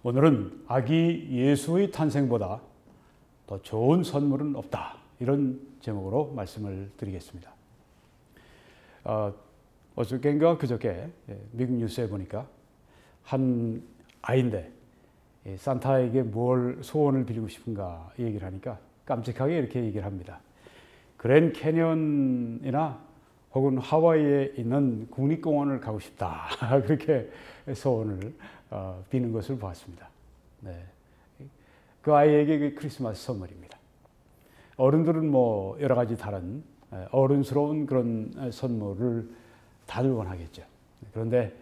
오늘은 아기 예수의 탄생보다 더 좋은 선물은 없다. 이런 제목으로 말씀을 드리겠습니다. 어저께인가 그저께 미국 뉴스에 보니까 한 아이인데 산타에게 뭘 소원을 빌리고 싶은가 얘기를 하니까 깜찍하게 이렇게 얘기를 합니다. 그랜 캐년이나 혹은 하와이에 있는 국립공원을 가고 싶다. 그렇게 소원을 비는 것을 보았습니다. 네. 그 아이에게 크리스마스 선물입니다. 어른들은 뭐 여러 가지 다른 어른스러운 그런 선물을 다들 원하겠죠. 그런데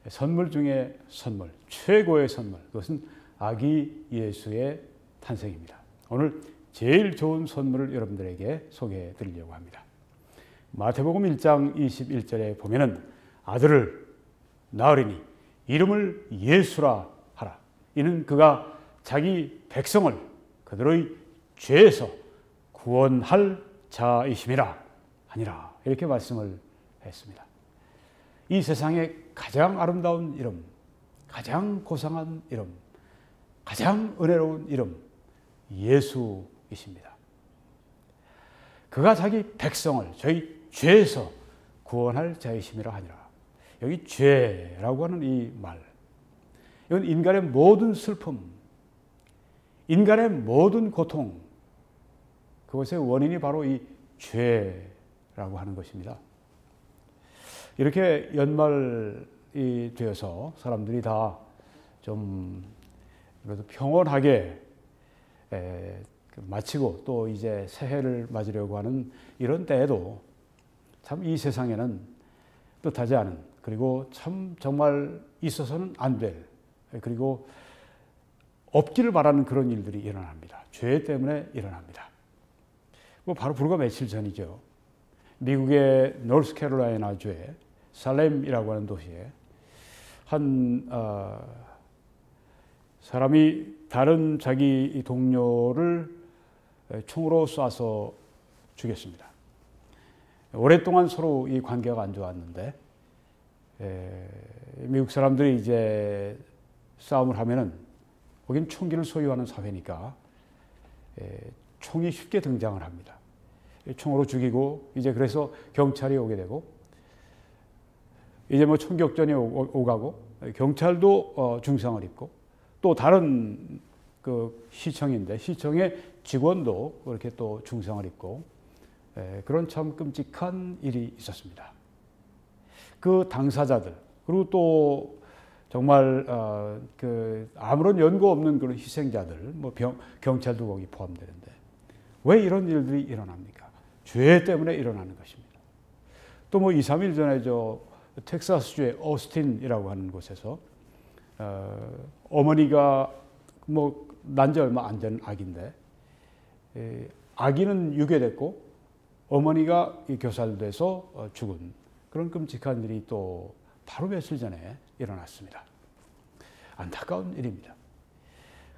선물 중에 선물, 최고의 선물, 그것은 아기 예수의 탄생입니다. 오늘 제일 좋은 선물을 여러분들에게 소개해 드리려고 합니다. 마태복음 1장 21절에 보면은 아들을 낳으리니 이름을 예수라 하라. 이는 그가 자기 백성을 그들의 죄에서 구원할 자이심이라 하니라. 이렇게 말씀을 했습니다. 이 세상에 가장 아름다운 이름, 가장 고상한 이름, 가장 은혜로운 이름, 예수이십니다. 그가 자기 백성을 저희 죄에서 구원할 자이심이라 하니라. 여기 죄라고 하는 이 말, 이건 인간의 모든 슬픔, 인간의 모든 고통, 그것의 원인이 바로 이 죄라고 하는 것입니다. 이렇게 연말이 되어서 사람들이 다 좀 그래도 평온하게 마치고 또 이제 새해를 맞으려고 하는 이런 때에도 참 이 세상에는 뜻하지 않은, 그리고 참 정말 있어서는 안 될, 그리고 없기를 바라는 그런 일들이 일어납니다. 죄 때문에 일어납니다. 뭐 바로 불과 며칠 전이죠. 미국의 노스캐롤라이나 주의 살렘이라고 하는 도시에 한 사람이 다른 자기 동료를 총으로 쏴서 죽였습니다. 오랫동안 서로 이 관계가 안 좋았는데 미국 사람들이 이제 싸움을 하면은 거긴 총기를 소유하는 사회니까 총이 쉽게 등장을 합니다. 총으로 죽이고 이제 그래서 경찰이 오게 되고 이제 뭐 총격전이 오가고 경찰도 중상을 입고 또 다른 그 시청인데 시청의 직원도 그렇게 또 중상을 입고 그런 참 끔찍한 일이 있었습니다. 그 당사자들 그리고 또 정말 그 아무런 연고 없는 그런 희생자들, 뭐 경찰도 거기 포함되는데 왜 이런 일들이 일어납니까? 죄 때문에 일어나는 것입니다. 또 뭐 2, 3일 전에 저 텍사스주의 오스틴이라고 하는 곳에서 어머니가 뭐 난 지 얼마 안 된 아기인데 아기는 유괴됐고 어머니가 교살돼서 죽은 그런 끔찍한 일이 또 바로 며칠 전에 일어났습니다. 안타까운 일입니다.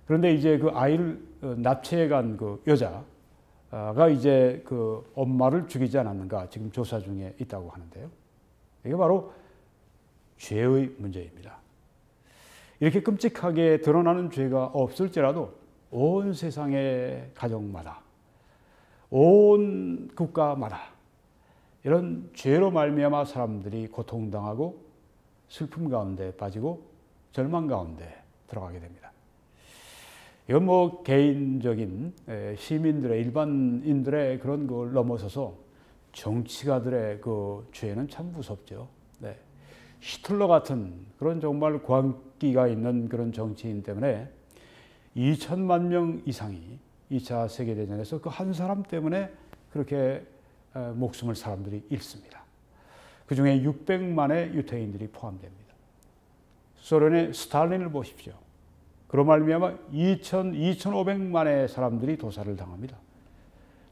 그런데 이제 그 아이를 납치해 간 그 여자가 이제 그 엄마를 죽이지 않았는가 지금 조사 중에 있다고 하는데요. 이게 바로 죄의 문제입니다. 이렇게 끔찍하게 드러나는 죄가 없을지라도 온 세상의 가정마다, 온 국가마다 이런 죄로 말미암아 사람들이 고통당하고 슬픔 가운데 빠지고 절망 가운데 들어가게 됩니다. 이건 뭐 개인적인 시민들의 일반인들의 그런 걸 넘어서서 정치가들의 그 죄는 참 무섭죠. 네. 히틀러 같은 그런 정말 광기가 있는 그런 정치인 때문에 2천만 명 이상이 2차 세계대전에서 그 한 사람 때문에 그렇게 목숨을 사람들이 잃습니다. 그 중에 600만의 유태인들이 포함됩니다. 소련의 스탈린을 보십시오. 그로 말미암아 2,500만의 사람들이 도살을 당합니다.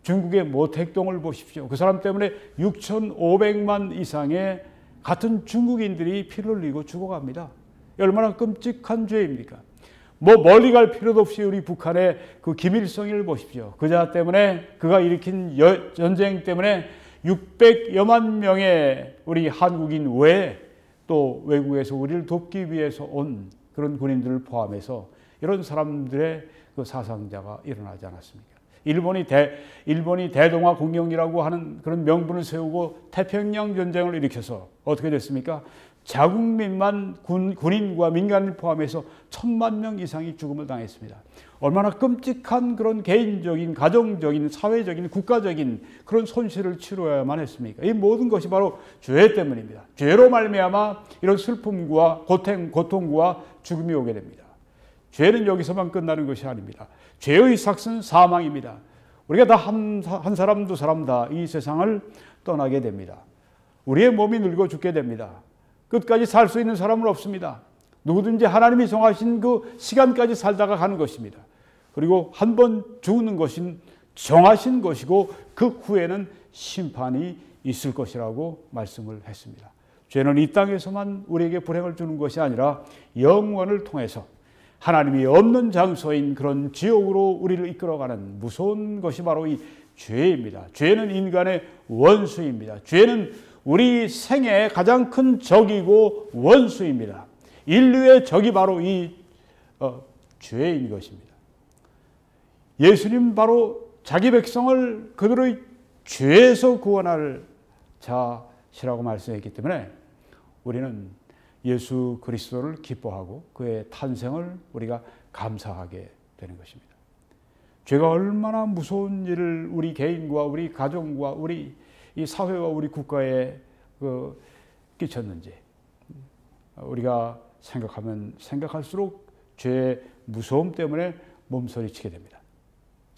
중국의 모택동을 보십시오. 그 사람 때문에 6,500만 이상의 같은 중국인들이 피를 흘리고 죽어갑니다. 얼마나 끔찍한 죄입니까? 뭐 멀리 갈 필요도 없이 우리 북한의 그 김일성을 보십시오. 그자 때문에 그가 일으킨 전쟁 때문에 600여만 명의 우리 한국인 외에 또 외국에서 우리를 돕기 위해서 온 그런 군인들을 포함해서 이런 사람들의 그 사상자가 일어나지 않았습니까? 일본이 대동아 공영이라고 하는 그런 명분을 세우고 태평양 전쟁을 일으켜서 어떻게 됐습니까? 자국민만 군인과 민간을 포함해서 1000만 명 이상이 죽음을 당했습니다. 얼마나 끔찍한 그런 개인적인, 가정적인, 사회적인, 국가적인 그런 손실을 치러야만 했습니까? 이 모든 것이 바로 죄 때문입니다. 죄로 말미암아 이런 슬픔과 고통과 죽음이 오게 됩니다. 죄는 여기서만 끝나는 것이 아닙니다. 죄의 삭은 사망입니다. 우리가 다 한 사람 두 사람 다 이 세상을 떠나게 됩니다. 우리의 몸이 늙어 죽게 됩니다. 끝까지 살 수 있는 사람은 없습니다. 누구든지 하나님이 정하신 그 시간까지 살다가 가는 것입니다. 그리고 한 번 죽는 것은 정하신 것이고 그 후에는 심판이 있을 것이라고 말씀을 했습니다. 죄는 이 땅에서만 우리에게 불행을 주는 것이 아니라 영원을 통해서 하나님이 없는 장소인 그런 지옥으로 우리를 이끌어가는 무서운 것이 바로 이 죄입니다. 죄는 인간의 원수입니다. 죄는 우리 생애의 가장 큰 적이고 원수입니다. 인류의 적이 바로 이 죄인 것입니다. 예수님 바로 자기 백성을 그들의 죄에서 구원할 자시라고 말씀했기 때문에 우리는 예수 그리스도를 기뻐하고 그의 탄생을 우리가 감사하게 되는 것입니다. 죄가 얼마나 무서운 일을 우리 개인과 우리 가정과 우리 이 사회와 우리 국가에 끼쳤는지 우리가 생각하면 생각할수록 죄의 무서움 때문에 몸서리치게 됩니다.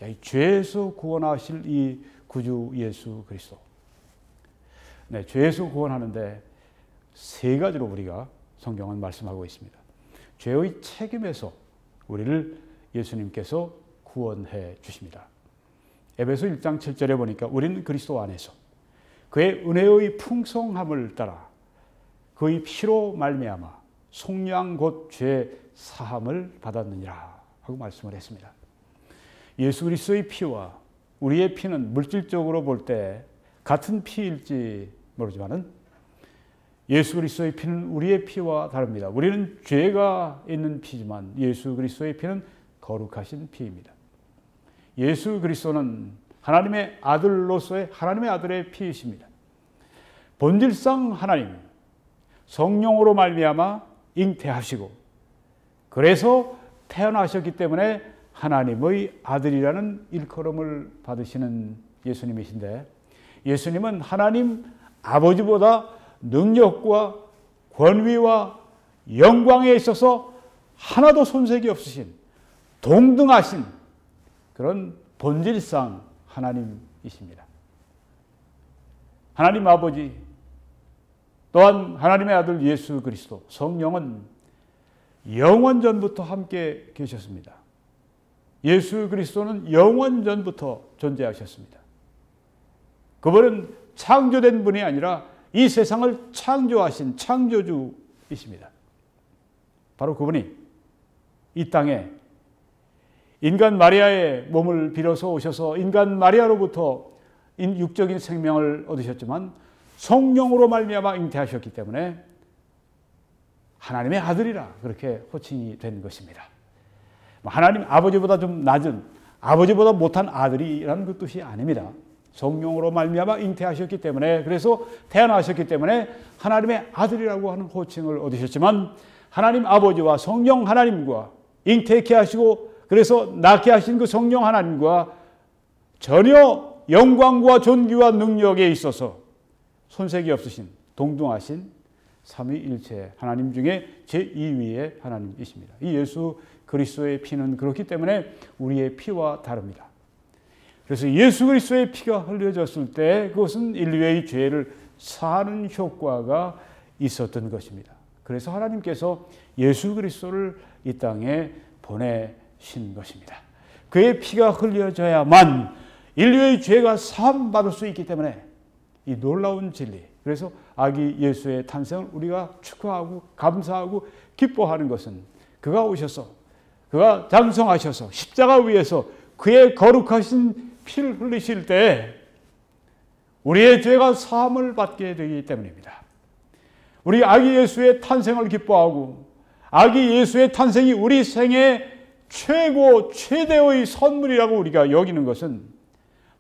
이 죄에서 구원하실 이 구주 예수 그리스도. 네, 죄에서 구원하는데 세 가지로 우리가 성경은 말씀하고 있습니다. 죄의 책임에서 우리를 예수님께서 구원해 주십니다. 에베소 1장 7절에 보니까 우리는 그리스도 안에서 그의 은혜의 풍성함을 따라 그의 피로 말미암아 속량 곧 죄 사함을 받았느니라 하고 말씀을 했습니다. 예수 그리스도의 피와 우리의 피는 물질적으로 볼 때 같은 피일지 모르지만은 예수 그리스도의 피는 우리의 피와 다릅니다. 우리는 죄가 있는 피지만 예수 그리스도의 피는 거룩하신 피입니다. 예수 그리스도는 하나님의 아들로서의 하나님의 아들의 피이십니다. 본질상 하나님, 성령으로 말미암아 잉태하시고 그래서 태어나셨기 때문에 하나님의 아들이라는 일컬음을 받으시는 예수님이신데 예수님은 하나님 아버지보다 능력과 권위와 영광에 있어서 하나도 손색이 없으신 동등하신 그런 본질상 하나님이십니다. 하나님 아버지 또한 하나님의 아들 예수 그리스도 성령은 영원전부터 함께 계셨습니다. 예수 그리스도는 영원전부터 존재하셨습니다. 그분은 창조된 분이 아니라 이 세상을 창조하신 창조주이십니다. 바로 그분이 이 땅에 인간 마리아의 몸을 빌어서 오셔서 인간 마리아로부터 육적인 생명을 얻으셨지만 성령으로 말미암아 잉태하셨기 때문에 하나님의 아들이라 그렇게 호칭이 된 것입니다. 하나님 아버지보다 좀 낮은 아버지보다 못한 아들이라는 그 뜻이 아닙니다. 성령으로 말미암아 잉태하셨기 때문에 그래서 태어나셨기 때문에 하나님의 아들이라고 하는 호칭을 얻으셨지만 하나님 아버지와 성령 하나님과 잉태케 하시고 그래서 낳게 하신 그 성령 하나님과 전혀 영광과 존귀와 능력에 있어서 손색이 없으신 동등하신 삼위일체 하나님 중에 제2위의 하나님이십니다. 이 예수 그리스도의 피는 그렇기 때문에 우리의 피와 다릅니다. 그래서 예수 그리스도의 피가 흘려졌을 때 그것은 인류의 죄를 사하는 효과가 있었던 것입니다. 그래서 하나님께서 예수 그리스도를 이 땅에 보내신 것입니다. 그의 피가 흘려져야만 인류의 죄가 사함받을 수 있기 때문에 이 놀라운 진리, 그래서 아기 예수의 탄생을 우리가 축하하고 감사하고 기뻐하는 것은 그가 오셔서 그가 장성하셔서 십자가 위에서 그의 거룩하신 피를 흘리실 때 우리의 죄가 사함을 받게 되기 때문입니다. 우리 아기 예수의 탄생을 기뻐하고 아기 예수의 탄생이 우리 생의 최대의 선물이라고 우리가 여기는 것은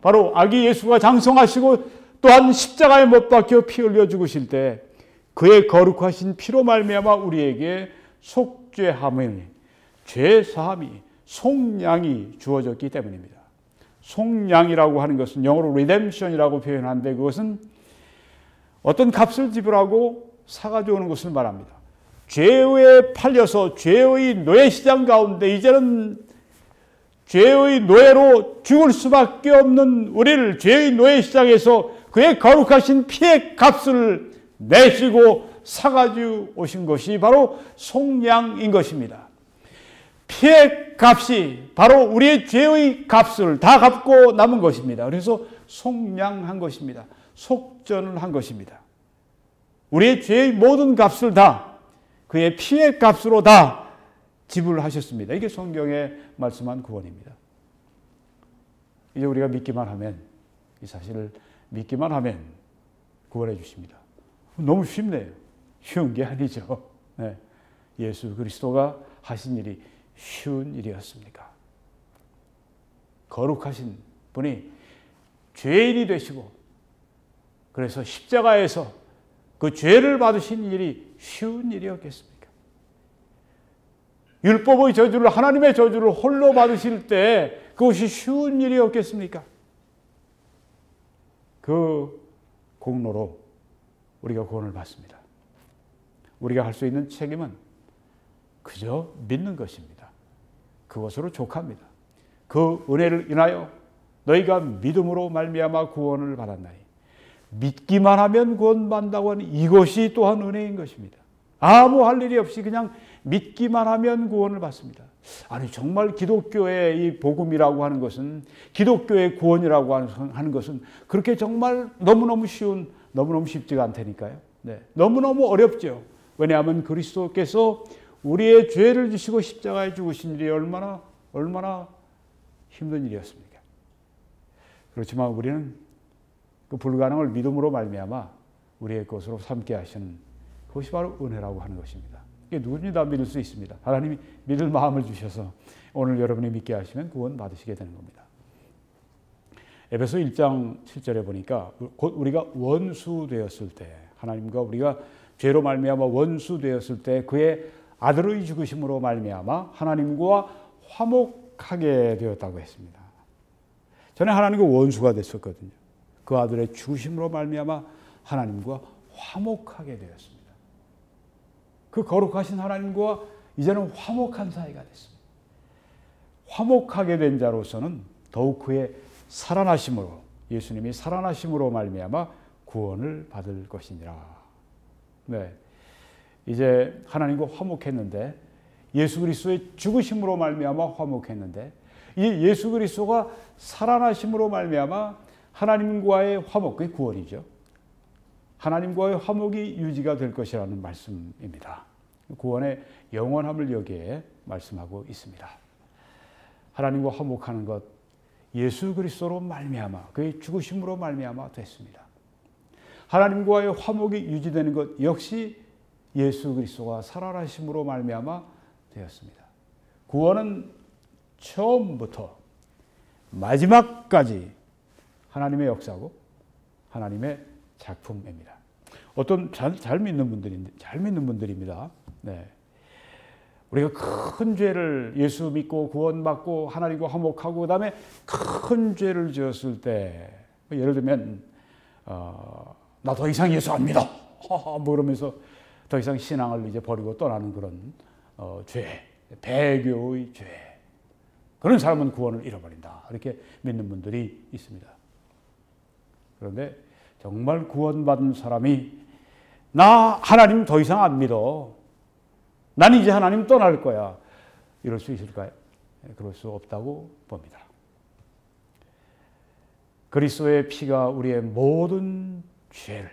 바로 아기 예수가 장성하시고 또한 십자가에 못 박혀 피 흘려 죽으실 때 그의 거룩하신 피로 말미암아 우리에게 속죄함이, 죄사함이, 속량이 주어졌기 때문입니다. 속량이라고 하는 것은 영어로 redemption이라고 표현하는데 그것은 어떤 값을 지불하고 사가지고 오는 것을 말합니다. 죄에 팔려서 죄의 노예시장 가운데 이제는 죄의 노예로 죽을 수밖에 없는 우리를 죄의 노예시장에서 그의 거룩하신 피의 값을 내시고 사가지고 오신 것이 바로 속량인 것입니다. 피의 값이 바로 우리의 죄의 값을 다 갚고 남은 것입니다. 그래서 속량한 것입니다. 속전을 한 것입니다. 우리의 죄의 모든 값을 다 그의 피의 값으로 다 지불하셨습니다. 이게 성경에 말씀한 구원입니다. 이제 우리가 믿기만 하면, 이 사실을 믿기만 하면 구원해 주십니다. 너무 쉽네요. 쉬운 게 아니죠. 네. 예수 그리스도가 하신 일이 쉬운 일이었습니까? 거룩하신 분이 죄인이 되시고 그래서 십자가에서 그 죄를 받으신 일이 쉬운 일이었겠습니까? 율법의 저주를, 하나님의 저주를 홀로 받으실 때 그것이 쉬운 일이었겠습니까? 그 공로로 우리가 구원을 받습니다. 우리가 할 수 있는 책임은 그저 믿는 것입니다. 그것으로 족합니다. 그 은혜를 인하여 너희가 믿음으로 말미암아 구원을 받았나니 믿기만 하면 구원받는다고 하는 이것이 또한 은혜인 것입니다. 아무 할 일이 없이 그냥 믿기만 하면 구원을 받습니다. 아니 정말 기독교의 이 복음이라고 하는 것은, 기독교의 구원이라고 하는 것은 그렇게 정말 너무너무 쉽지가 않다니까요. 네, 너무너무 어렵죠. 왜냐하면 그리스도께서 우리의 죄를 지시고 십자가에 죽으신 일이 얼마나 힘든 일이었습니까? 그렇지만 우리는 그 불가능을 믿음으로 말미암아 우리의 것으로 삼게 하시는 그것이 바로 은혜라고 하는 것입니다. 이게 누구든지 다 믿을 수 있습니다. 하나님이 믿을 마음을 주셔서 오늘 여러분이 믿게 하시면 구원 받으시게 되는 겁니다. 에베소 1장 7절에 보니까 곧 우리가 원수 되었을 때, 하나님과 우리가 죄로 말미암아 원수 되었을 때 그의 아들의 죽으심으로 말미암아 하나님과 화목하게 되었다고 했습니다. 전에 하나님과 원수가 됐었거든요. 그 아들의 죽으심으로 말미암아 하나님과 화목하게 되었습니다. 그 거룩하신 하나님과 이제는 화목한 사이가 됐습니다. 화목하게 된 자로서는 더욱 그의 살아나심으로, 예수님이 살아나심으로 말미암아 구원을 받을 것이니라. 네, 이제 하나님과 화목했는데, 예수 그리스도의 죽으심으로 말미암아 화목했는데, 이 예수 그리스도가 살아나심으로 말미암아 하나님과의 화목, 그게 구원이죠. 하나님과의 화목이 유지가 될 것이라는 말씀입니다. 구원의 영원함을 여기에 말씀하고 있습니다. 하나님과 화목하는 것, 예수 그리스도로 말미암아, 그의 죽으심으로 말미암아 됐습니다. 하나님과의 화목이 유지되는 것 역시 예수 그리스도가 살아나심으로 말미암아 되었습니다. 구원은 처음부터 마지막까지 하나님의 역사고 하나님의 작품입니다. 어떤 잘 믿는 분들입니다. 네. 우리가 큰 죄를, 예수 믿고 구원받고 하나님과 화목하고 그다음에 큰 죄를 지었을 때, 예를 들면 나 더 이상 예수 안 믿어 뭐 그러면서 더 이상 신앙을 이제 버리고 떠나는 그런 죄, 배교의 죄, 그런 사람은 구원을 잃어버린다, 이렇게 믿는 분들이 있습니다. 그런데 정말 구원받은 사람이 나 하나님 더 이상 안 믿어, 난 이제 하나님 떠날 거야, 이럴 수 있을까요? 그럴 수 없다고 봅니다. 그리스도의 피가 우리의 모든 죄를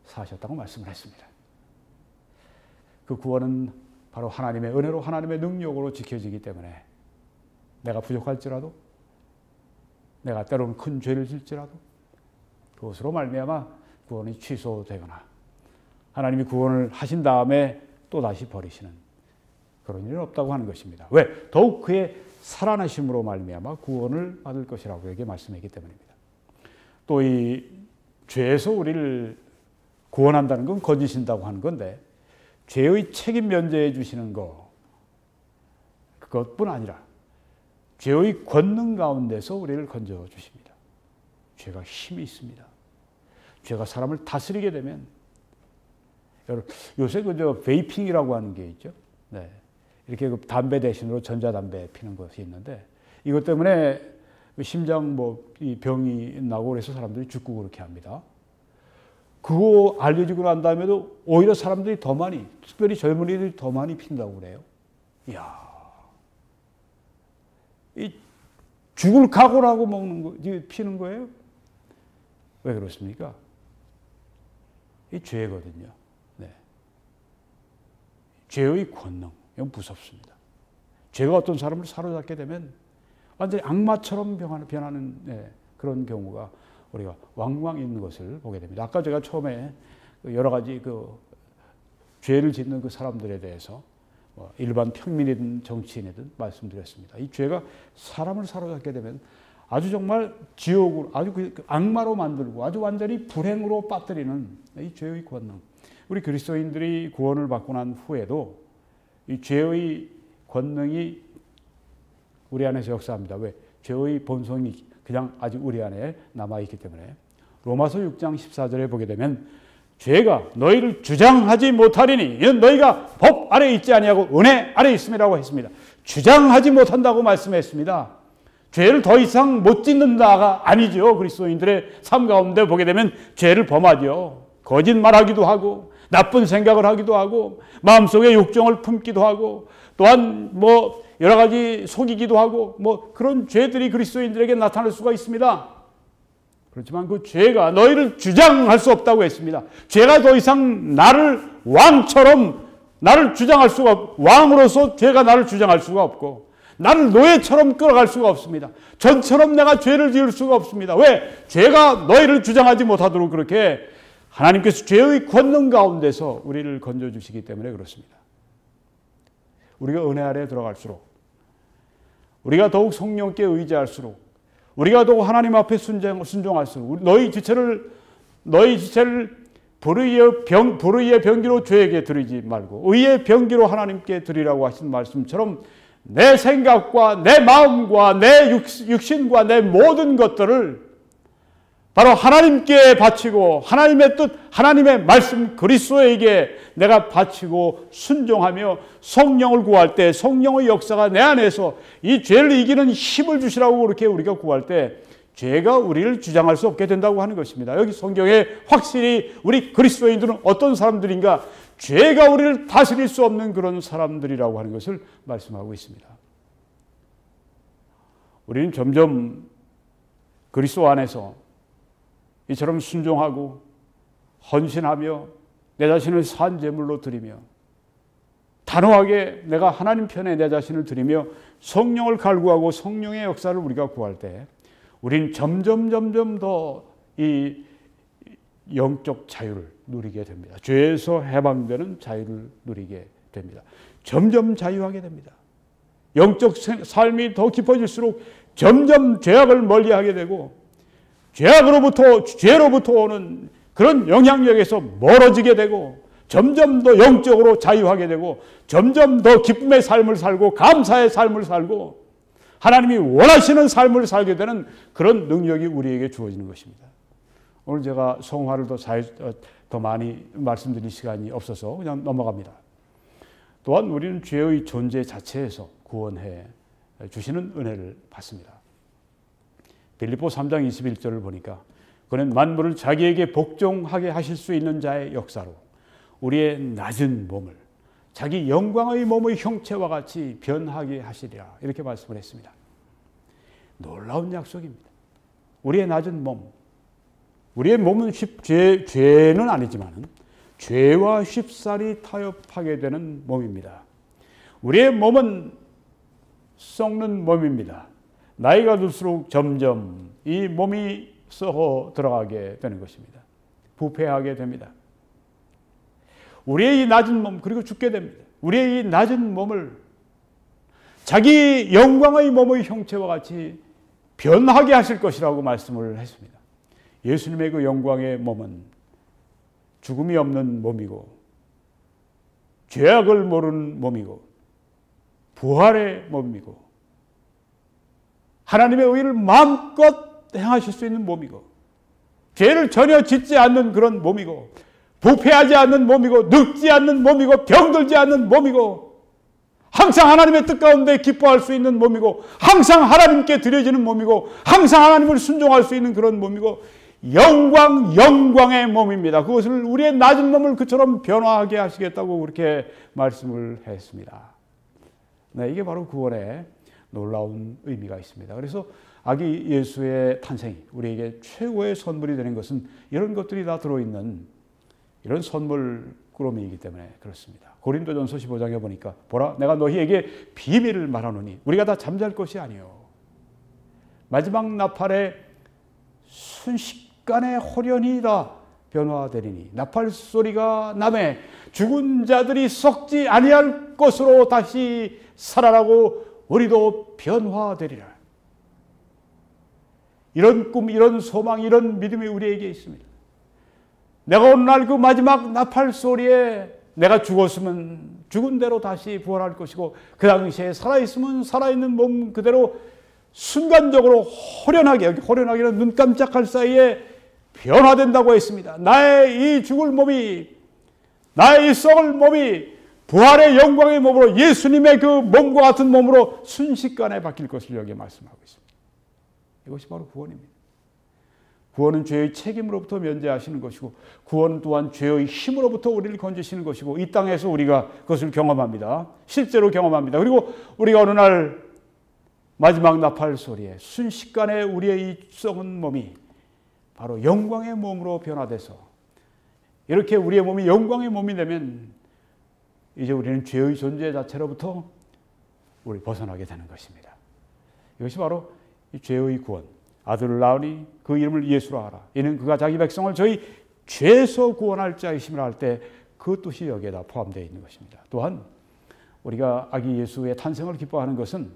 사하셨다고 말씀을 했습니다. 그 구원은 바로 하나님의 은혜로, 하나님의 능력으로 지켜지기 때문에 내가 부족할지라도, 내가 때로는 큰 죄를 질지라도 그것으로 말미암아 구원이 취소되거나 하나님이 구원을 하신 다음에 또 다시 버리시는 그런 일은 없다고 하는 것입니다. 왜? 더욱 그의 살아나심으로 말미암아 구원을 받을 것이라고 여기 말씀했기 때문입니다. 또 이 죄에서 우리를 구원한다는 건 건지신다고 하는 건데 죄의 책임 면제해 주시는 것 그것뿐 아니라 죄의 권능 가운데서 우리를 건져 주십니다. 죄가 힘이 있습니다. 죄가 사람을 다스리게 되면 여러분 요새 그저 베이핑이라고 하는 게 있죠. 네. 이렇게 그 담배 대신으로 전자담배 피는 것이 있는데 이것 때문에 심장 이 병이 나고 그래서 사람들이 죽고 그렇게 합니다. 그거 알려지고 난 다음에도 오히려 사람들이 더 많이, 특별히 젊은이들이 더 많이 핀다고 그래요. 이야, 이 죽을 각오를 하고 먹는 거, 피는 거예요? 왜 그렇습니까? 이 죄거든요. 네. 죄의 권능, 이건 무섭습니다. 죄가 어떤 사람을 사로잡게 되면 완전히 악마처럼 변하는 그런 경우가 우리가 왕왕 있는 것을 보게 됩니다. 아까 제가 처음에 여러 가지 죄를 짓는 그 사람들에 대해서 일반 평민이든 정치인이든 말씀드렸습니다. 이 죄가 사람을 사로잡게 되면 아주 정말 지옥으로, 아주 그 악마로 만들고 아주 완전히 불행으로 빠뜨리는 이 죄의 권능. 우리 그리스도인들이 구원을 받고 난 후에도 이 죄의 권능이 우리 안에서 역사합니다. 왜? 죄의 본성이 그냥 아직 우리 안에 남아있기 때문에. 로마서 6장 14절에 보게 되면 죄가 너희를 주장하지 못하리니 이는 너희가 법 아래 있지 아니하고 은혜 아래 있음이라고 했습니다. 주장하지 못한다고 말씀했습니다. 죄를 더 이상 못 짓는다가 아니죠. 그리스도인들의 삶 가운데 보게 되면 죄를 범하죠. 거짓말하기도 하고 나쁜 생각을 하기도 하고 마음속에 욕정을 품기도 하고 또한 여러 가지 속이기도 하고 그런 죄들이 그리스도인들에게 나타날 수가 있습니다. 그렇지만 그 죄가 너희를 주장할 수 없다고 했습니다. 죄가 더 이상 나를 왕처럼 나를 주장할 수가 왕으로서 죄가 나를 주장할 수가 없고 나를 노예처럼 끌어갈 수가 없습니다. 전처럼 내가 죄를 지을 수가 없습니다. 왜? 죄가 너희를 주장하지 못하도록 그렇게 하나님께서 죄의 권능 가운데서 우리를 건져주시기 때문에 그렇습니다. 우리가 은혜 아래에 들어갈수록 우리가 더욱 성령께 의지할수록 우리가 더욱 하나님 앞에 순종할수록 너희 지체를 불의의 병기로 죄에게 드리지 말고 의의 병기로 하나님께 드리라고 하신 말씀처럼 내 생각과 내 마음과 내 육신과 내 모든 것들을 바로 하나님께 바치고 하나님의 뜻, 하나님의 말씀 그리스도에게 내가 바치고 순종하며 성령을 구할 때 성령의 역사가 내 안에서 이 죄를 이기는 힘을 주시라고 그렇게 우리가 구할 때 죄가 우리를 주장할 수 없게 된다고 하는 것입니다. 여기 성경에 확실히 우리 그리스도인들은 어떤 사람들인가? 죄가 우리를 다스릴 수 없는 그런 사람들이라고 하는 것을 말씀하고 있습니다. 우리는 점점 그리스도 안에서 이처럼 순종하고 헌신하며 내 자신을 산 제물로 드리며 단호하게 내가 하나님 편에 내 자신을 드리며 성령을 갈구하고 성령의 역사를 우리가 구할 때 우린 점점 더 이 영적 자유를 누리게 됩니다. 죄에서 해방되는 자유를 누리게 됩니다. 점점 자유하게 됩니다. 영적 삶이 더 깊어질수록 점점 죄악을 멀리하게 되고 죄로부터 오는 그런 영향력에서 멀어지게 되고 점점 더 영적으로 자유하게 되고 점점 더 기쁨의 삶을 살고 감사의 삶을 살고 하나님이 원하시는 삶을 살게 되는 그런 능력이 우리에게 주어지는 것입니다. 오늘 제가 성화를 더 많이 말씀드릴 시간이 없어서 그냥 넘어갑니다. 또한 우리는 죄의 존재 자체에서 구원해 주시는 은혜를 받습니다. 빌립보 3장 21절을 보니까 그는 만물을 자기에게 복종하게 하실 수 있는 자의 역사로 우리의 낮은 몸을 자기 영광의 몸의 형체와 같이 변하게 하시리라 이렇게 말씀을 했습니다. 놀라운 약속입니다. 우리의 낮은 몸, 우리의 몸은 죄는 아니지만 죄와 쉽사리 타협하게 되는 몸입니다. 우리의 몸은 썩는 몸입니다. 나이가 들수록 점점 이 몸이 썩어 들어가게 되는 것입니다. 부패하게 됩니다. 우리의 이 낮은 몸, 그리고 죽게 됩니다. 우리의 이 낮은 몸을 자기 영광의 몸의 형체와 같이 변하게 하실 것이라고 말씀을 했습니다. 예수님의 그 영광의 몸은 죽음이 없는 몸이고 죄악을 모르는 몸이고 부활의 몸이고 하나님의 의를 마음껏 행하실 수 있는 몸이고 죄를 전혀 짓지 않는 그런 몸이고 부패하지 않는 몸이고 늙지 않는 몸이고 병들지 않는 몸이고 항상 하나님의 뜻 가운데 기뻐할 수 있는 몸이고 항상 하나님께 드려지는 몸이고 항상 하나님을 순종할 수 있는 그런 몸이고 영광의 몸입니다. 그것을 우리의 낮은 몸을 그처럼 변화하게 하시겠다고 그렇게 말씀을 했습니다. 네, 이게 바로 구원의 놀라운 의미가 있습니다. 그래서 아기 예수의 탄생이 우리에게 최고의 선물이 되는 것은 이런 것들이 다 들어있는 이런 선물 꾸러미이기 때문에 그렇습니다. 고린도전서 15장에 보니까 보라 내가 너희에게 비밀을 말하노니 우리가 다 잠잘 것이 아니요 마지막 나팔의 순식간에 호련히 다 변화되리니 나팔 소리가 나매 죽은 자들이 썩지 아니할 것으로 다시 살아나고 우리도 변화되리라. 이런 꿈, 이런 소망, 이런 믿음이 우리에게 있습니다. 내가 오늘날 그 마지막 나팔 소리에 내가 죽었으면 죽은 대로 다시 부활할 것이고 그 당시에 살아있으면 살아있는 몸 그대로 순간적으로 호련하게, 여기 호련하게는 눈 깜짝할 사이에 변화된다고 했습니다. 나의 이 죽을 몸이, 나의 이 썩을 몸이 부활의 영광의 몸으로 예수님의 그 몸과 같은 몸으로 순식간에 바뀔 것을 여기에 말씀하고 있습니다. 이것이 바로 구원입니다. 구원은 죄의 책임으로부터 면제하시는 것이고 구원 또한 죄의 힘으로부터 우리를 건지시는 것이고 이 땅에서 우리가 그것을 경험합니다. 실제로 경험합니다. 그리고 우리가 어느 날 마지막 나팔 소리에 순식간에 우리의 이 썩은 몸이 바로 영광의 몸으로 변화돼서 이렇게 우리의 몸이 영광의 몸이 되면 이제 우리는 죄의 존재 자체로부터 우리 벗어나게 되는 것입니다. 이것이 바로 이 죄의 구원. 아들을 낳으니 그 이름을 예수라 하라. 이는 그가 자기 백성을 저희 죄에서 구원할 자이심이라 할 때 그 뜻이 여기에다 포함되어 있는 것입니다. 또한 우리가 아기 예수의 탄생을 기뻐하는 것은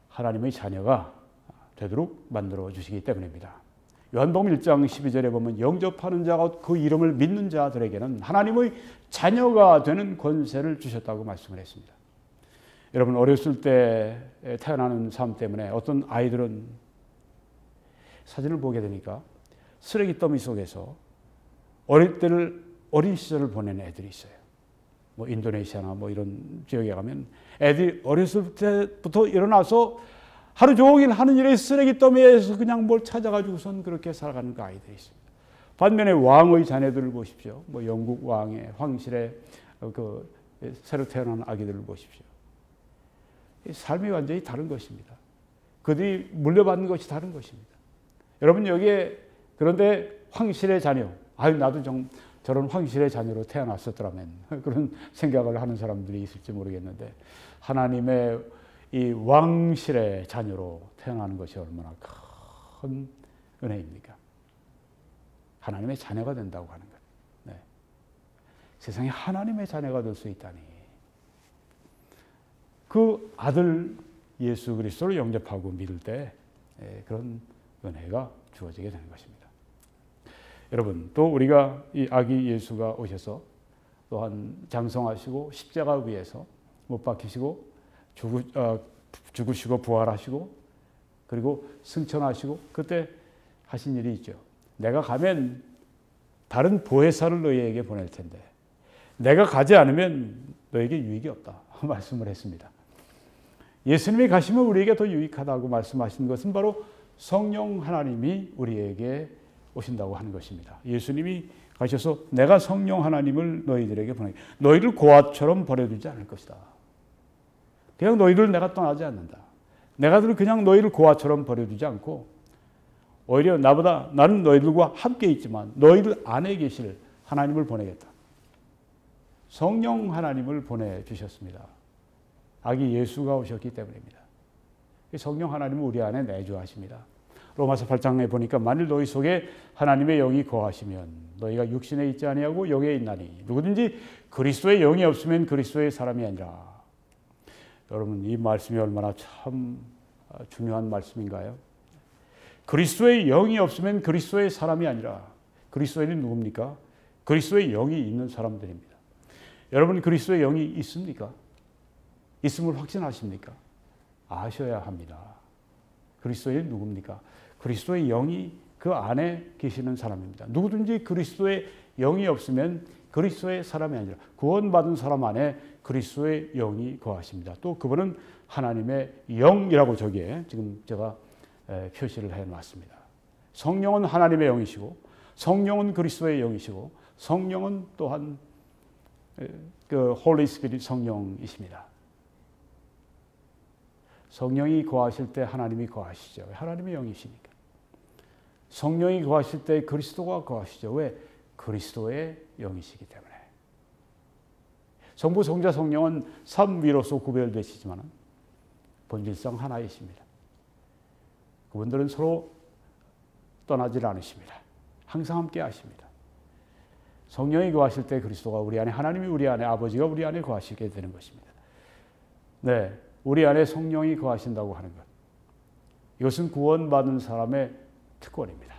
하나님의 자녀가 되도록 만들어 주시기 때문입니다. 요한복음 1장 12절에 보면 영접하는 자가 그 이름을 믿는 자들에게는 하나님의 자녀가 되는 권세를 주셨다고 말씀을 했습니다. 여러분 어렸을 때 태어나는 삶 때문에 어떤 아이들은 사진을 보게 되니까 쓰레기 더미 속에서 어린 시절을 보내는 애들이 있어요. 뭐 인도네시아나 뭐 이런 지역에 가면 애들이 어렸을 때부터 일어나서 하루 종일 하는 일이 쓰레기 더미에서 그냥 뭘 찾아가지고선 그렇게 살아가는 그 아이들이 있습니다. 반면에 왕의 자녀들을 보십시오. 뭐 영국 왕의 황실의 그 새로 태어난 아기들을 보십시오. 삶이 완전히 다른 것입니다. 그들이 물려받는 것이 다른 것입니다. 여러분 여기에 그런데 황실의 자녀, 나도 저런 황실의 자녀로 태어났었더라면 그런 생각을 하는 사람들이 있을지 모르겠는데 하나님의 이 왕실의 자녀로 태어나는 것이 얼마나 큰 은혜입니까? 하나님의 자녀가 된다고 하는 것. 네. 세상에 하나님의 자녀가 될 수 있다니. 그 아들 예수 그리스도를 영접하고 믿을 때 그런 은혜가 주어지게 되는 것입니다. 여러분 또 우리가 이 아기 예수가 오셔서 또한 장성하시고 십자가 위에서 못 박히시고 죽으시고 부활하시고 그리고 승천하시고 그때 하신 일이 있죠. 내가 가면 다른 보혜사를 너희에게 보낼 텐데 내가 가지 않으면 너에게 유익이 없다 말씀을 했습니다. 예수님이 가시면 우리에게 더 유익하다고 말씀하신 것은 바로 성령 하나님이 우리에게 오신다고 하는 것입니다. 예수님이 가셔서 내가 성령 하나님을 너희들에게 보내겠다. 너희를 고아처럼 버려두지 않을 것이다. 그냥 너희들 내가 떠나지 않는다. 내가 그냥 너희를 고아처럼 버려두지 않고 오히려 나는 너희들과 함께 있지만 너희들 안에 계실 하나님을 보내겠다. 성령 하나님을 보내주셨습니다. 아기 예수가 오셨기 때문입니다. 성령 하나님은 우리 안에 내주하십니다. 로마서 8장에 보니까 만일 너희 속에 하나님의 영이 거하시면 너희가 육신에 있지 아니하고 영에 있나니 누구든지 그리스도의 영이 없으면 그리스도의 사람이 아니라. 여러분, 이 말씀이 얼마나 참 중요한 말씀인가요? 그리스도의 영이 없으면 그리스도의 사람이 아니라. 그리스도인은 누굽니까? 그리스도의 영이 있는 사람들입니다. 여러분, 그리스도의 영이 있습니까? 있음을 확신하십니까? 아셔야 합니다. 그리스도인은 누굽니까? 그리스도의 영이 그 안에 계시는 사람입니다. 누구든지 그리스도의 영이 없으면 그리스도의 사람이 아니라 구원받은 사람 안에 그리스도의 영이 거하십니다. 또 그분은 하나님의 영이라고 저기에 지금 제가 표시를 해놨습니다. 성령은 하나님의 영이시고 성령은 그리스도의 영이시고 성령은 또한 그 홀리 스피릿 성령이십니다. 성령이 거하실 때 하나님이 거하시죠. 하나님의 영이시니까. 성령이 거하실 때 그리스도가 거하시죠. 왜? 그리스도의 영이시기 때문에. 성부, 성자, 성령은 삼위로서 구별되시지만 본질상 하나이십니다. 그분들은 서로 떠나질 않으십니다. 항상 함께 하십니다. 성령이 거하실 때 그리스도가 우리 안에, 하나님이 우리 안에, 아버지가 우리 안에 거하시게 되는 것입니다. 네, 우리 안에 성령이 거하신다고 하는 것. 이것은 구원받은 사람의 특권입니다.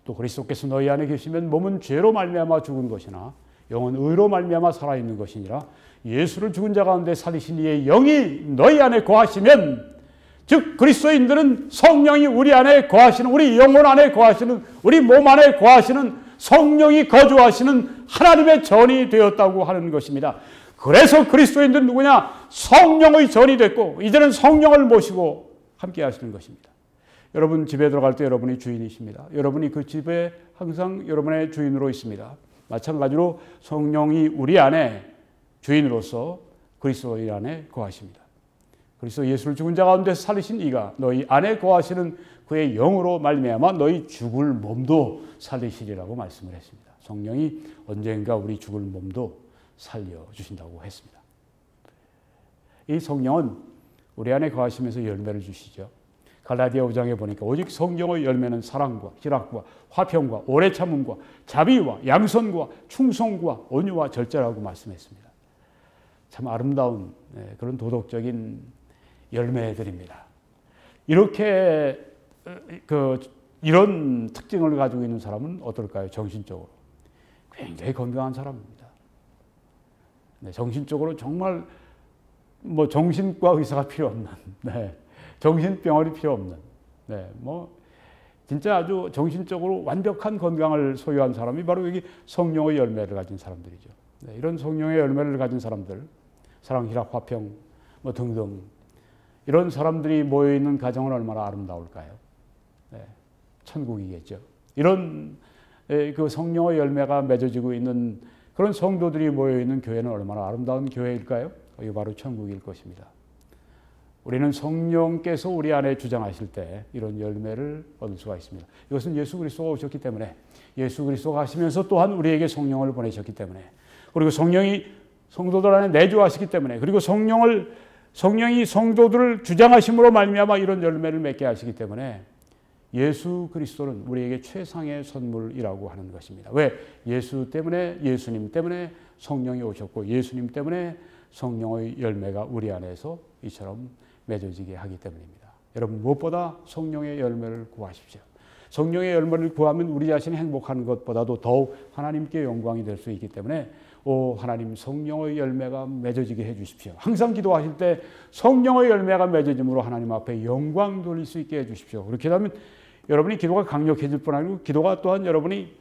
또 그리스도께서 너희 안에 계시면 몸은 죄로 말미암아 죽은 것이나 영은 의로 말미암아 살아있는 것이니라. 예수를 죽은 자 가운데 살리신 이의 영이 너희 안에 거하시면, 즉 그리스도인들은 성령이 우리 안에 거하시는, 우리 영혼 안에 거하시는, 우리 몸 안에 거하시는 성령이 거주하시는 하나님의 전이 되었다고 하는 것입니다. 그래서 그리스도인들은 누구냐? 성령의 전이 됐고 이제는 성령을 모시고 함께 하시는 것입니다. 여러분 집에 들어갈 때 여러분이 주인이십니다. 여러분이 그 집에 항상 여러분의 주인으로 있습니다. 마찬가지로 성령이 우리 안에 주인으로서 그리스도의 안에 거하십니다. 그리스도 예수를 죽은 자 가운데 살리신 이가 너희 안에 거하시는 그의 영으로 말미암아 너희 죽을 몸도 살리시리라고 말씀을 했습니다. 성령이 언젠가 우리 죽을 몸도 살려주신다고 했습니다. 이 성령은 우리 안에 거하시면서 열매를 주시죠. 갈라디아 5장에 보니까 오직 성령의 열매는 사랑과 희락과 화평과 오래 참음과 자비와 양선과 충성과 온유와 절제라고 말씀했습니다. 참 아름다운 그런 도덕적인 열매들입니다. 이렇게 이런 특징을 가지고 있는 사람은 어떨까요? 정신적으로 굉장히 건강한 사람입니다. 네, 정신적으로 정말 정신과 의사가 필요 없는, 네, 정신병원이 필요 없는, 네, 진짜 아주 정신적으로 완벽한 건강을 소유한 사람이 바로 여기 성령의 열매를 가진 사람들이죠. 네, 이런 성령의 열매를 가진 사람들, 사랑, 희락, 화평 등등 이런 사람들이 모여 있는 가정은 얼마나 아름다울까요? 네, 천국이겠죠. 이런 그 성령의 열매가 맺어지고 있는 그런 성도들이 모여 있는 교회는 얼마나 아름다운 교회일까요? 이게 바로 천국일 것입니다. 우리는 성령께서 우리 안에 주장하실 때 이런 열매를 얻을 수가 있습니다. 이것은 예수 그리스도가 오셨기 때문에, 예수 그리스도가 하시면서 또한 우리에게 성령을 보내셨기 때문에, 그리고 성령이 성도들 안에 내주하시기 때문에, 그리고 성령이 성도들을 주장하심으로 말미암아 이런 열매를 맺게 하시기 때문에 예수 그리스도는 우리에게 최상의 선물이라고 하는 것입니다. 왜? 예수 때문에, 예수님 때문에 성령이 오셨고 예수님 때문에 성령의 열매가 우리 안에서 이처럼 맺어지게 하기 때문입니다. 여러분, 무엇보다 성령의 열매를 구하십시오. 성령의 열매를 구하면 우리 자신이 행복한 것보다도 더욱 하나님께 영광이 될 수 있기 때문에 오 하나님, 성령의 열매가 맺어지게 해주십시오. 항상 기도하실 때 성령의 열매가 맺어짐으로 하나님 앞에 영광 돌릴 수 있게 해주십시오. 그렇게 되면 여러분이 기도가 강력해질 뿐 아니고 기도가 또한 여러분이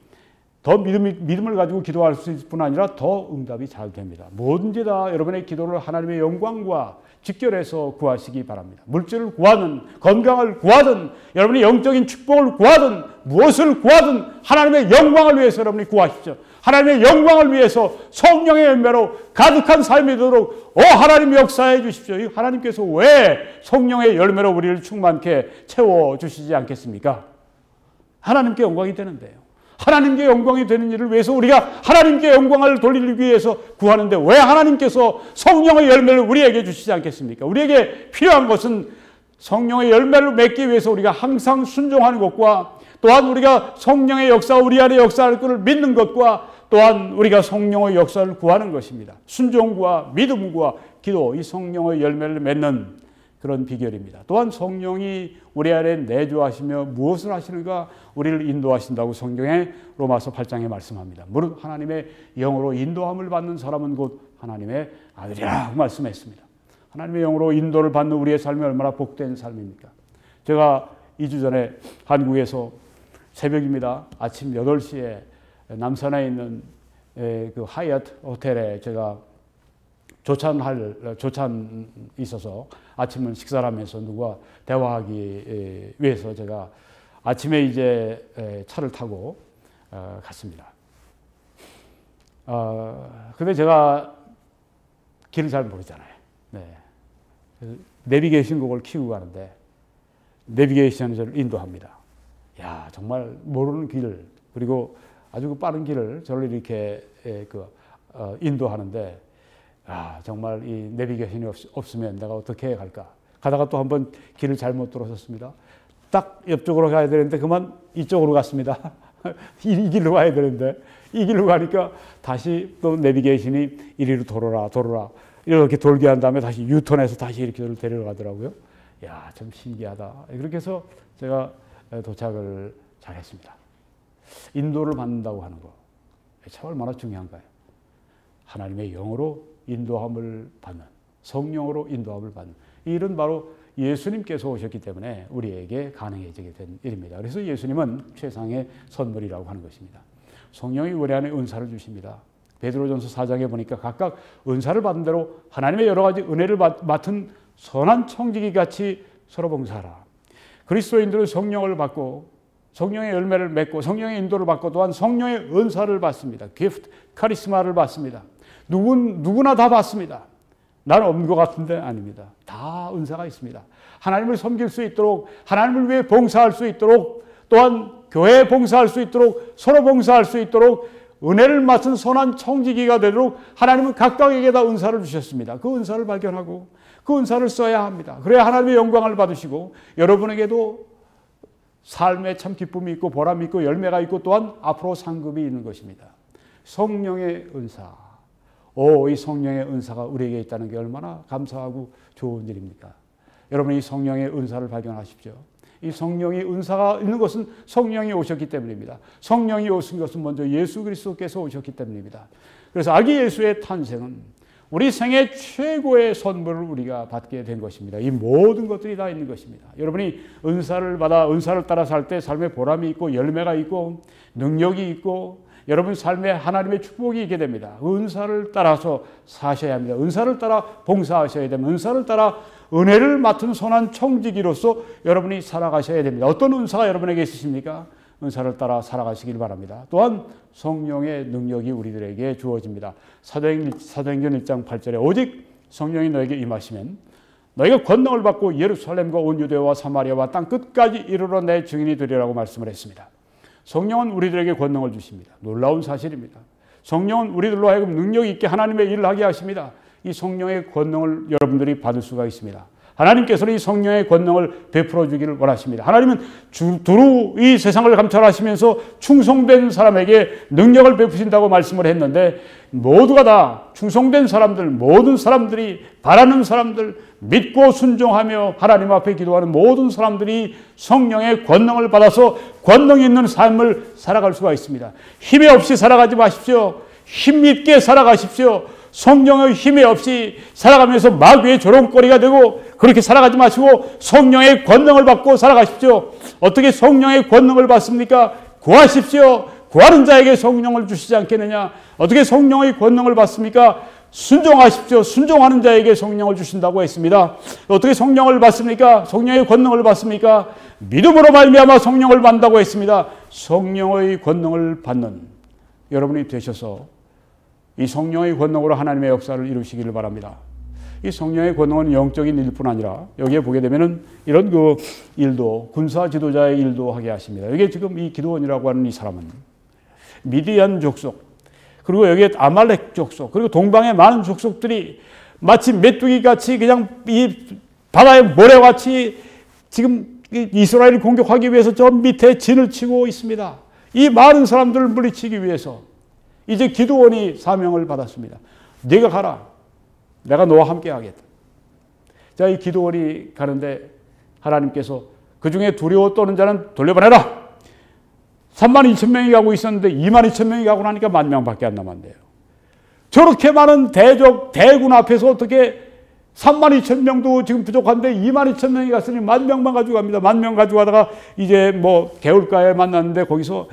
더 믿음을 가지고 기도할 수 있을 뿐 아니라 더 응답이 잘 됩니다. 뭐든지 다 여러분의 기도를 하나님의 영광과 직결해서 구하시기 바랍니다. 물질을 구하든 건강을 구하든 여러분이 영적인 축복을 구하든 무엇을 구하든 하나님의 영광을 위해서 여러분이 구하십시오. 하나님의 영광을 위해서 성령의 열매로 가득한 삶이 되도록 하나님 역사해 주십시오. 하나님께서 왜 성령의 열매로 우리를 충만케 채워주시지 않겠습니까? 하나님께 영광이 되는데요. 하나님께 영광이 되는 일을 위해서 우리가 하나님께 영광을 돌리기 위해서 구하는데 왜 하나님께서 성령의 열매를 우리에게 주시지 않겠습니까? 우리에게 필요한 것은 성령의 열매를 맺기 위해서 우리가 항상 순종하는 것과 또한 우리가 성령의 역사, 우리 안에 역사할 것을 믿는 것과 또한 우리가 성령의 역사를 구하는 것입니다. 순종과 믿음과 기도, 이 성령의 열매를 맺는 그런 비결입니다. 또한 성령이 우리 안에 내주하시며 무엇을 하시는가 우리를 인도하신다고 성경에 로마서 8장에 말씀합니다. 무릇 하나님의 영으로 인도함을 받는 사람은 곧 하나님의 아들이라 말씀했습니다. 하나님의 영으로 인도를 받는 우리의 삶이 얼마나 복된 삶입니까? 제가 2주 전에 한국에서 새벽입니다. 아침 8시에 남산에 있는 그 하얏트 호텔에 제가 조찬 있어서 아침은 식사를 하면서 누구와 대화하기 위해서 제가 아침에 이제 차를 타고 갔습니다. 근데 제가 길을 잘 모르잖아요. 네. 내비게이션 곡을 키우고 가는데 내비게이션이 저를 인도합니다. 야, 정말 모르는 길, 그리고 아주 빠른 길을 저를 이렇게 인도하는데, 정말 이 내비게이션이 없으면 내가 어떻게 갈까? 가다가 또 한번 길을 잘못 들어섰습니다. 딱 옆쪽으로 가야 되는데 그만 이쪽으로 갔습니다. 이 길로 가야 되는데 이 길로 가니까 다시 또 내비게이션이 이리로 돌아라 이렇게 돌게 한 다음에 다시 유턴해서 다시 이렇게 데려가더라고요. 야, 좀 신기하다. 그렇게 해서 제가 도착을 잘했습니다. 인도를 받는다고 하는 거 참 얼마나 중요한가요? 하나님의 영으로 인도함을 받는, 성령으로 인도함을 받는, 이 일은 바로 예수님께서 오셨기 때문에 우리에게 가능해지게 된 일입니다. 그래서 예수님은 최상의 선물이라고 하는 것입니다. 성령이 우리 안에 은사를 주십니다. 베드로전서 4장에 보니까 각각 은사를 받은 대로 하나님의 여러 가지 은혜를 맡은 선한 청지기 같이 서로 봉사하라. 그리스도인들은 성령을 받고 성령의 열매를 맺고 성령의 인도를 받고 또한 성령의 은사를 받습니다. 기프트, 카리스마를 받습니다. 누구나 다 받습니다. 나는 없는 것 같은데 아닙니다. 다 은사가 있습니다. 하나님을 섬길 수 있도록, 하나님을 위해 봉사할 수 있도록, 또한 교회에 봉사할 수 있도록, 서로 봉사할 수 있도록 은혜를 맡은 선한 청지기가 되도록 하나님은 각각에게 다 은사를 주셨습니다. 그 은사를 발견하고 그 은사를 써야 합니다. 그래야 하나님의 영광을 받으시고 여러분에게도 삶에 참 기쁨이 있고 보람이 있고 열매가 있고 또한 앞으로 상급이 있는 것입니다. 성령의 은사. 이 성령의 은사가 우리에게 있다는 게 얼마나 감사하고 좋은 일입니까? 여러분, 이 성령의 은사를 발견하십시오. 이 성령의 은사가 있는 것은 성령이 오셨기 때문입니다. 성령이 오신 것은 먼저 예수 그리스도께서 오셨기 때문입니다. 그래서 아기 예수의 탄생은 우리 생애 최고의 선물을 우리가 받게 된 것입니다. 이 모든 것들이 다 있는 것입니다. 여러분이 은사를 받아 은사를 따라 살 때 삶에 보람이 있고 열매가 있고 능력이 있고 여러분 삶에 하나님의 축복이 있게 됩니다. 은사를 따라서 사셔야 합니다. 은사를 따라 봉사하셔야 됩니다. 은사를 따라 은혜를 맡은 선한 청지기로서 여러분이 살아가셔야 됩니다. 어떤 은사가 여러분에게 있으십니까? 은사를 따라 살아가시길 바랍니다. 또한 성령의 능력이 우리들에게 주어집니다. 사도행전 1장 8절에 오직 성령이 너에게 임하시면 너희가 권능을 받고 예루살렘과 온 유대와 사마리아와 땅 끝까지 이르러 내 증인이 되리라고 말씀을 했습니다. 성령은 우리들에게 권능을 주십니다. 놀라운 사실입니다. 성령은 우리들로 하여금 능력 있게 하나님의 일을 하게 하십니다. 이 성령의 권능을 여러분들이 받을 수가 있습니다. 하나님께서는 이 성령의 권능을 베풀어 주기를 원하십니다. 하나님은 두루 이 세상을 감찰하시면서 충성된 사람에게 능력을 베푸신다고 말씀을 했는데 모두가 다 충성된 사람들, 모든 사람들이 바라는 사람들, 믿고 순종하며 하나님 앞에 기도하는 모든 사람들이 성령의 권능을 받아서 권능 있는 삶을 살아갈 수가 있습니다. 힘이 없이 살아가지 마십시오. 힘있게 살아가십시오. 성령의 힘이 없이 살아가면서 마귀의 조롱거리가 되고 그렇게 살아가지 마시고 성령의 권능을 받고 살아가십시오. 어떻게 성령의 권능을 받습니까? 구하십시오. 구하는 자에게 성령을 주시지 않겠느냐? 어떻게 성령의 권능을 받습니까? 순종하십시오. 순종하는 자에게 성령을 주신다고 했습니다. 어떻게 성령을 받습니까? 성령의 권능을 받습니까? 믿음으로 말미암아 성령을 받는다고 했습니다. 성령의 권능을 받는 여러분이 되셔서 이 성령의 권능으로 하나님의 역사를 이루시기를 바랍니다. 이 성령의 권능은 영적인 일뿐 아니라 여기에 보게 되면은 이런 그 일도 군사 지도자의 일도 하게 하십니다. 여기 지금 이 기드온이라고 하는 이 사람은 미디안 족속 그리고 여기에 아말렉 족속 그리고 동방의 많은 족속들이 마치 메뚜기 같이 그냥 이 바다의 모래같이 지금 이스라엘을 공격하기 위해서 저 밑에 진을 치고 있습니다. 이 많은 사람들을 물리치기 위해서 이제 기드온이 사명을 받았습니다. 네가 가라. 내가 너와 함께 하겠다. 자, 이 기드온이 가는데 하나님께서 그 중에 두려워 떠는 자는 돌려보내라. 32,000명이 가고 있었는데 22,000명이 가고 나니까 10,000명밖에 안 남았네요. 저렇게 많은 대군 앞에서 어떻게 32,000명도 지금 부족한데 22,000명이 갔으니 10,000명만 가지고 갑니다. 10,000명 가지고 가다가 이제 뭐 개울가에 만났는데 거기서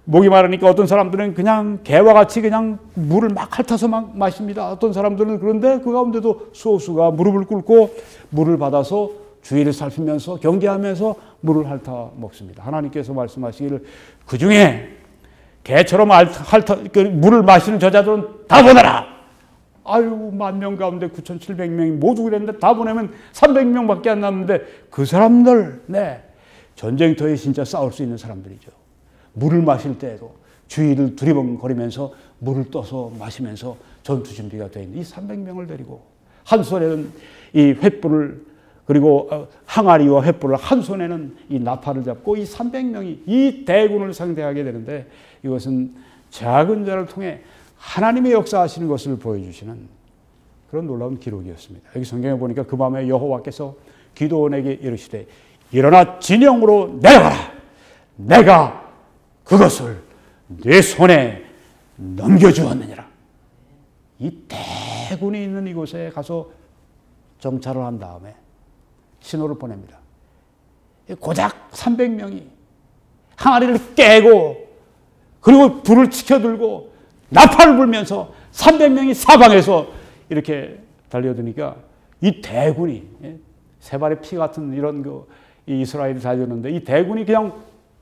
목이 마르니까 어떤 사람들은 그냥 개와 같이 그냥 물을 막 핥아서 막 마십니다. 어떤 사람들은 그런데 그 가운데도 소수가 무릎을 꿇고 물을 받아서 주위를 살피면서 경계하면서 물을 핥아 먹습니다. 하나님께서 말씀하시기를 그 중에 개처럼 물을 마시는 저자들은 다 보내라. 아유, 10,000명 가운데 9,700명이 모두 그랬는데 다 보내면 300명밖에 안 남는데 그 사람들, 전쟁터에 진짜 싸울 수 있는 사람들이죠. 물을 마실 때에도 주위를 두리번거리면서 물을 떠서 마시면서 전투 준비가 되어 있는 이 300명을 데리고 한 손에는 이 횃불을 그리고 항아리와 횃불을 한 손에는 이 나팔을 잡고 이 300명이 이 대군을 상대하게 되는데 이것은 작은 자를 통해 하나님의 역사하시는 것을 보여주시는 그런 놀라운 기록이었습니다. 여기 성경에 보니까 그 밤에 여호와께서 기드온에게 이르시되 일어나 진영으로 내려가라. 내가 그것을 네 손에 넘겨주었느니라. 이 대군이 있는 이곳에 가서 정찰을 한 다음에 신호를 보냅니다. 고작 300명이 항아리를 깨고 그리고 불을 치켜들고 나팔을 불면서 300명이 사방에서 이렇게 달려드니까 이 대군이 세 발의 피 같은 이런 이 이스라엘이 달렸는데 이 대군이 그냥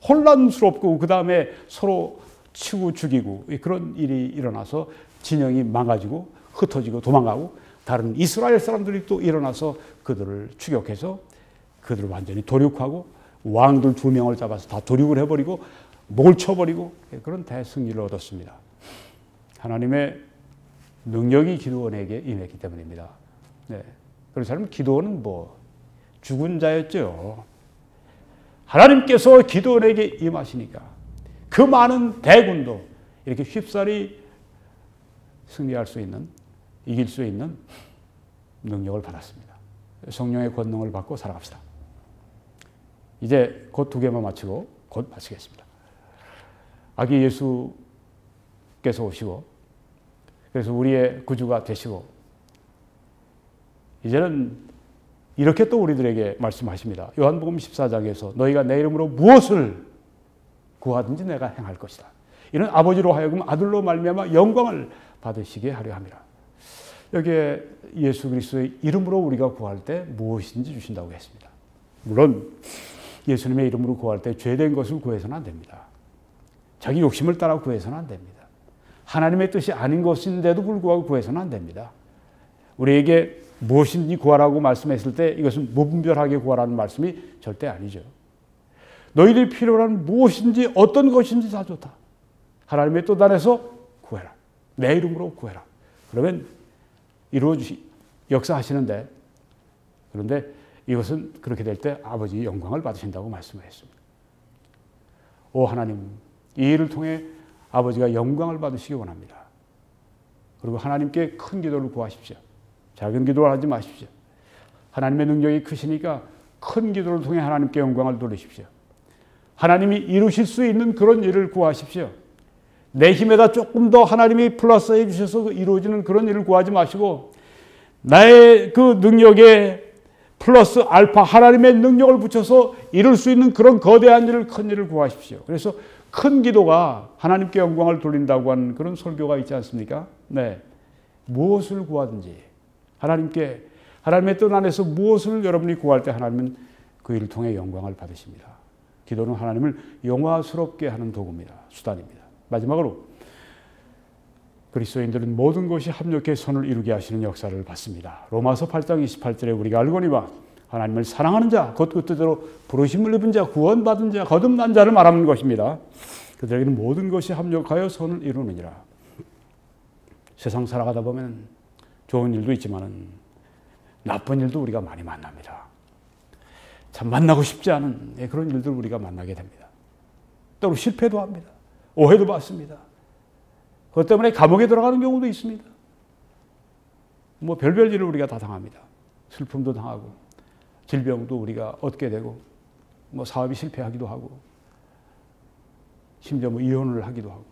혼란스럽고 그 다음에 서로 치고 죽이고 그런 일이 일어나서 진영이 망가지고 흩어지고 도망가고 다른 이스라엘 사람들이 또 일어나서 그들을 추격해서 그들을 완전히 도륙하고 왕들 2명을 잡아서 다 도륙을 해버리고 목을 쳐버리고 그런 대승리를 얻었습니다. 하나님의 능력이 기드온에게 임했기 때문입니다. 그래서 기드온은 죽은 자였죠. 하나님께서 기드온에게 임하시니까 그 많은 대군도 이렇게 쉽사리 승리할 수 있는, 이길 수 있는 능력을 받았습니다. 성령의 권능을 받고 살아갑시다. 이제 곧 2개만 마치고 곧 마치겠습니다. 아기 예수께서 오시고 그래서 우리의 구주가 되시고 이제는 이렇게 또 우리들에게 말씀하십니다. 요한복음 14장에서 너희가 내 이름으로 무엇을 구하든지 내가 행할 것이다. 이는 아버지로 하여금 아들로 말미암아 영광을 받으시게 하려 함이라. 여기에 예수 그리스도의 이름으로 우리가 구할 때 무엇인지 주신다고 했습니다. 물론 예수님의 이름으로 구할 때 죄된 것을 구해서는 안 됩니다. 자기 욕심을 따라 구해서는 안 됩니다. 하나님의 뜻이 아닌 것인데도 불구하고 구해서는 안 됩니다. 우리에게 무엇인지 구하라고 말씀했을 때 이것은 무분별하게 구하라는 말씀이 절대 아니죠. 너희들이 필요한 무엇인지 어떤 것인지 다 좋다. 하나님의 뜻 안에서 구해라. 내 이름으로 구해라. 그러면 역사하시는데 그런데 이것은 그렇게 될 때 아버지의 영광을 받으신다고 말씀하셨습니다. 오 하나님, 이 일을 통해 아버지가 영광을 받으시기 원합니다. 그리고 하나님께 큰 기도를 구하십시오. 작은 기도를 하지 마십시오. 하나님의 능력이 크시니까 큰 기도를 통해 하나님께 영광을 돌리십시오. 하나님이 이루실 수 있는 그런 일을 구하십시오. 내 힘에다 조금 더 하나님이 플러스해 주셔서 이루어지는 그런 일을 구하지 마시고 나의 그 능력에 플러스 알파 하나님의 능력을 붙여서 이룰 수 있는 그런 거대한 일을 큰 일을 구하십시오. 그래서 큰 기도가 하나님께 영광을 돌린다고 하는 그런 설교가 있지 않습니까? 무엇을 구하든지 하나님의 뜻 안에서 무엇을 여러분이 구할 때 하나님은 그 일을 통해 영광을 받으십니다. 기도는 하나님을 영화스럽게 하는 도구입니다. 수단입니다. 마지막으로 그리스도인들은 모든 것이 합력해 선을 이루게 하시는 역사를 받습니다. 로마서 8장 28절에 우리가 알거니와 하나님을 사랑하는 자, 곧 그 뜻대로 부르심을 입은 자, 구원받은 자, 거듭난 자를 말하는 것입니다. 그들에게는 모든 것이 합력하여 선을 이루느니라. 세상 살아가다 보면 좋은 일도 있지만 나쁜 일도 우리가 많이 만납니다. 참 만나고 싶지 않은 그런 일들 우리가 만나게 됩니다. 또 실패도 합니다. 오해도 받습니다. 그것 때문에 감옥에 들어가는 경우도 있습니다. 뭐 별별 일을 우리가 다 당합니다. 슬픔도 당하고 질병도 우리가 얻게 되고 뭐 사업이 실패하기도 하고 심지어 뭐 이혼을 하기도 하고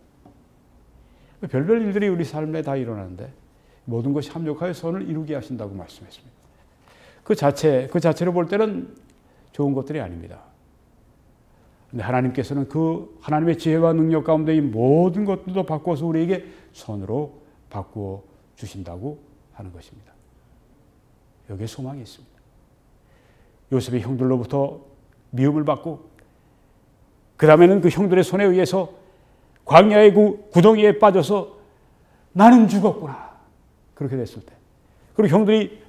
별별 일들이 우리 삶에 다 일어나는데 모든 것이 합력하여 선을 이루게 하신다고 말씀했습니다. 그 자체로 볼 때는 좋은 것들이 아닙니다. 근데 하나님께서는 그 하나님의 지혜와 능력 가운데 이 모든 것들도 바꿔서 우리에게 선으로 바꾸어 주신다고 하는 것입니다. 여기에 소망이 있습니다. 요셉의 형들로부터 미움을 받고 그 다음에는 그 형들의 손에 의해서 광야의 구덩이에 빠져서 나는 죽었구나. 그렇게 됐을 때. 그리고 형들이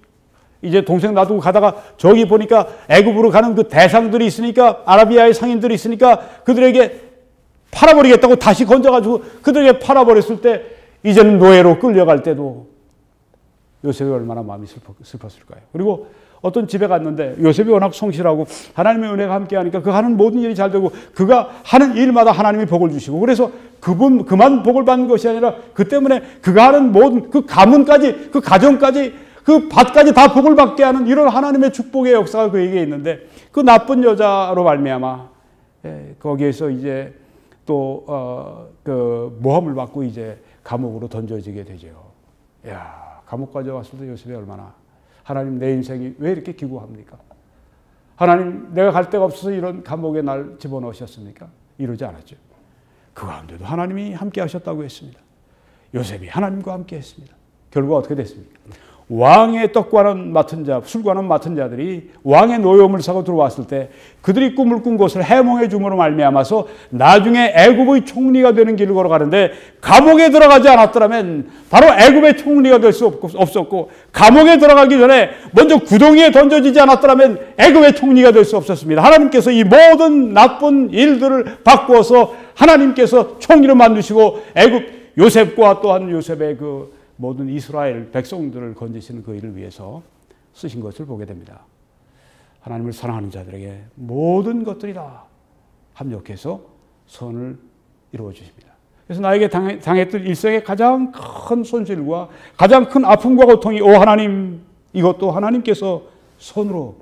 이제 동생 놔두고 가다가 저기 보니까 애굽으로 가는 그 대상들이 있으니까 아라비아의 상인들이 있으니까 그들에게 팔아버리겠다고 다시 건져가지고 그들에게 팔아버렸을 때 이제는 노예로 끌려갈 때도 요셉이 얼마나 마음이 슬펐을까요? 그리고 어떤 집에 갔는데 요셉이 워낙 성실하고 하나님의 은혜가 함께하니까 그 하는 모든 일이 잘 되고 그가 하는 일마다 하나님이 복을 주시고 그래서 그만 복을 받는 것이 아니라 그 때문에 그가 하는 모든 그 가문까지 그 가정까지 그 밭까지 다 복을 받게 하는 이런 하나님의 축복의 역사가 그에게 있는데 그 나쁜 여자로 말미암아 거기에서 이제 또 그 모함을 받고 이제 감옥으로 던져지게 되죠. 야, 감옥까지 왔을 때 요셉이 얼마나 하나님 내 인생이 왜 이렇게 기구합니까? 하나님 내가 갈 데가 없어서 이런 감옥에 날 집어넣으셨습니까? 이러지 않았죠. 그 가운데도 하나님이 함께 하셨다고 했습니다. 요셉이 하나님과 함께 했습니다. 결과가 어떻게 됐습니까? 왕의 떡과는 맡은 자, 술과는 맡은 자들이 왕의 노여움을 사고 들어왔을 때 그들이 꿈을 꾼 것을 해몽해 줌으로 말미암아서 나중에 애굽의 총리가 되는 길을 걸어가는데 감옥에 들어가지 않았더라면 바로 애굽의 총리가 될 수 없었고 감옥에 들어가기 전에 먼저 구덩이에 던져지지 않았더라면 애굽의 총리가 될 수 없었습니다. 하나님께서 이 모든 나쁜 일들을 바꾸어서 하나님께서 총리를 만드시고 애굽 요셉과 또한 요셉의 그 모든 이스라엘 백성들을 건지시는 그 일을 위해서 쓰신 것을 보게 됩니다. 하나님을 사랑하는 자들에게 모든 것들이 다 합력해서 선을 이루어 주십니다. 그래서 나에게 당했던 일생의 가장 큰 손실과 가장 큰 아픔과 고통이 오 하나님 이것도 하나님께서 선으로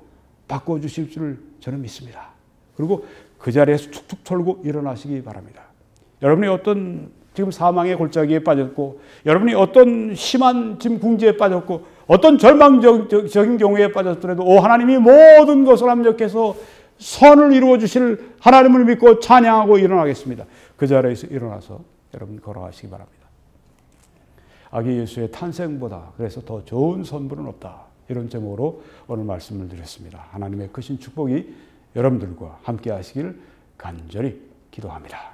바꿔주실 줄 저는 믿습니다. 그리고 그 자리에서 툭툭 털고 일어나시기 바랍니다. 여러분이 어떤 지금 사망의 골짜기에 빠졌고 여러분이 어떤 심한 지금 궁지에 빠졌고 어떤 절망적인 경우에 빠졌더라도 오 하나님이 모든 것을 합력해서 선을 이루어 주실 하나님을 믿고 찬양하고 일어나겠습니다. 그 자리에서 일어나서 여러분 걸어가시기 바랍니다. 아기 예수의 탄생보다 그래서 더 좋은 선물은 없다. 이런 제목으로 오늘 말씀을 드렸습니다. 하나님의 크신 축복이 여러분들과 함께 하시길 간절히 기도합니다.